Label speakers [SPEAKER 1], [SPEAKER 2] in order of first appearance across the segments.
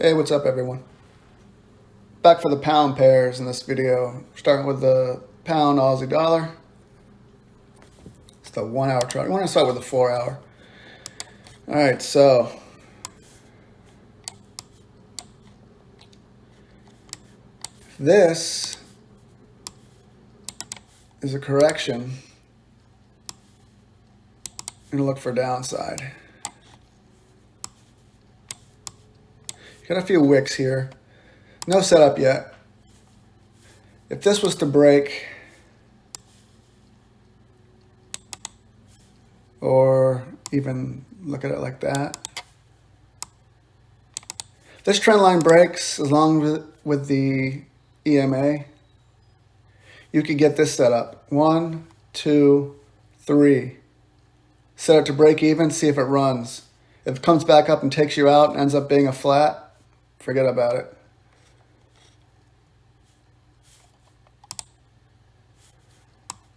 [SPEAKER 1] Hey, what's up everyone? Back for the pound pairs in this video. Starting with the pound Aussie dollar. It's the 1 hour chart. I want to start with the 4 hour. All right, so this is a correction. I'm gonna look for downside. Got a few wicks here. No setup yet. If this was to break, or even look at it like that. This trend line breaks along with the EMA. You could get this set up. 1, 2, 3. Set it to break even, see if it runs. If it comes back up and takes you out and ends up being a flat, forget about it.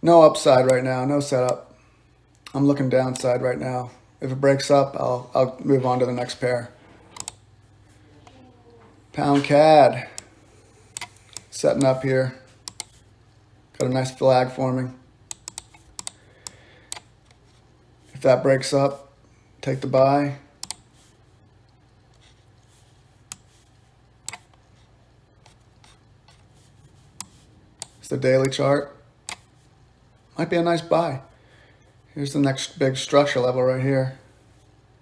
[SPEAKER 1] No upside right now, no setup. I'm looking downside right now. If it breaks up, I'll move on to the next pair. Pound CAD. Setting up here. Got a nice flag forming. If that breaks up, take the buy. It's the daily chart. Might be a nice buy. Here's the next big structure level right here.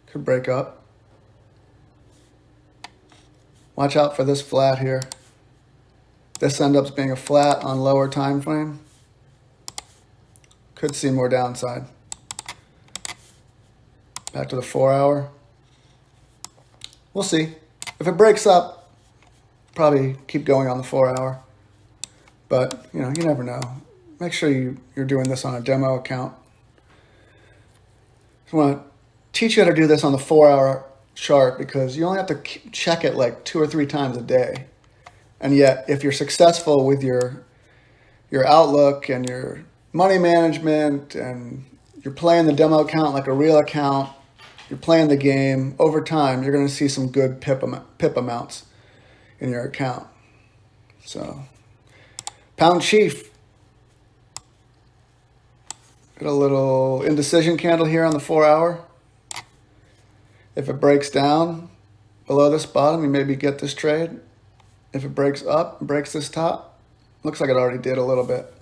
[SPEAKER 1] Could break up. Watch out for this flat here. This ends up being a flat on lower time frame. Could see more downside. Back to the 4 hour. We'll see. If it breaks up, probably keep going on the 4 hour. But, you never know. Make sure you're doing this on a demo account. I want to teach you how to do this on the 4 hour chart because you only have to check it like 2 or 3 times a day. And yet, if you're successful with your outlook and your money management and you're playing the demo account like a real account, you're playing the game, over time, you're going to see some good pip amounts in your account. So, Pound Chief. Got a little indecision candle here on the 4 hour. If it breaks down below this bottom, you maybe get this trade. If it breaks up, breaks this top, looks like it already did a little bit.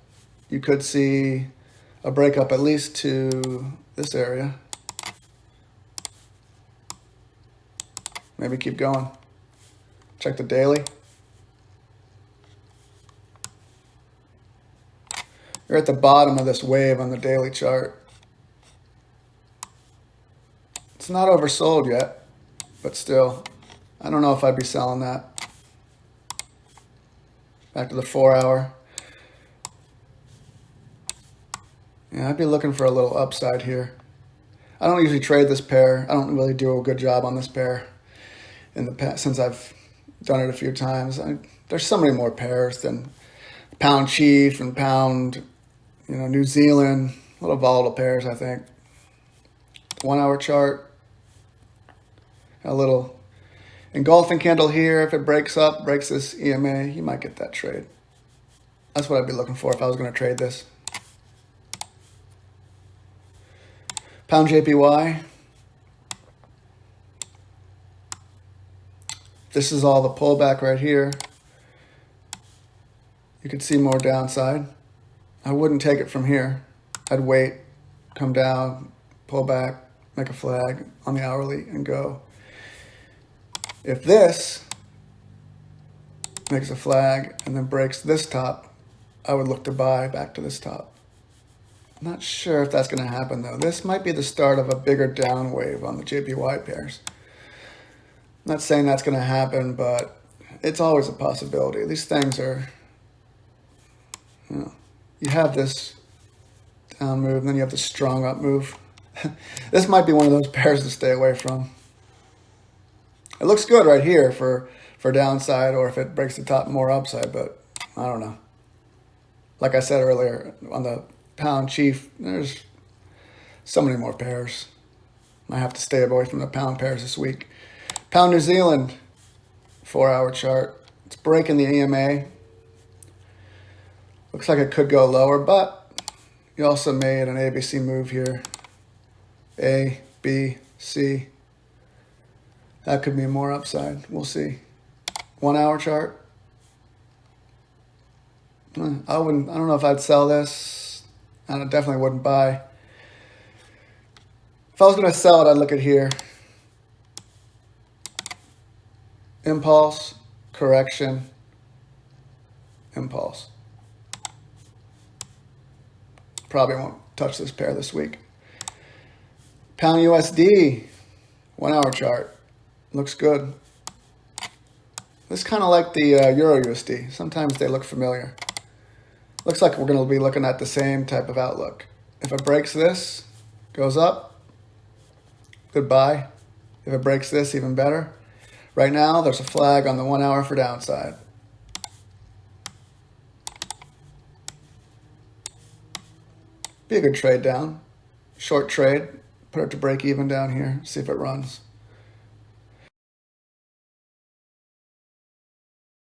[SPEAKER 1] You could see a breakup at least to this area. Maybe keep going. Check the daily. You're at the bottom of this wave on the daily chart. It's not oversold yet, but still, I don't know if I'd be selling that. Back to the 4 hour. Yeah, I'd be looking for a little upside here. I don't usually trade this pair. I don't really do a good job on this pair in the past since I've done it a few times. There's so many more pairs than Pound Chief and Pound, New Zealand. A little volatile pairs, I think. 1 hour chart. A little engulfing candle here. If it breaks up, breaks this EMA, you might get that trade. That's what I'd be looking for if I was going to trade this. Pound JPY. This is all the pullback right here. You could see more downside. I wouldn't take it from here. I'd wait, come down, pull back, make a flag on the hourly and go. If this makes a flag and then breaks this top, I would look to buy back to this top. I'm not sure if that's going to happen though. This might be the start of a bigger down wave on the JPY pairs. I'm not saying that's going to happen, but it's always a possibility. These things are, you have this down move, and then you have the strong up move. This might be one of those pairs to stay away from. It looks good right here for downside, or if it breaks the top, more upside, but I don't know. Like I said earlier, on the Pound Chief, there's so many more pairs. I have to stay away from the pound pairs this week. Pound New Zealand. 4-hour chart. It's breaking the EMA. Looks like it could go lower, but you also made an ABC move here. A, B, C. That could be more upside. We'll see. 1-hour chart. I don't know if I'd sell this. I definitely wouldn't buy. If I was going to sell it, I'd look at here. Impulse, correction, impulse. Probably won't touch this pair this week. Pound USD, 1-hour chart. Looks good. This is kind of like the Euro USD. Sometimes they look familiar. Looks like we're going to be looking at the same type of outlook. If it breaks this, goes up, good buy. If it breaks this, even better. Right now, there's a flag on the 1-hour for downside. Be a good trade down. Short trade. Put it to break even down here. See if it runs.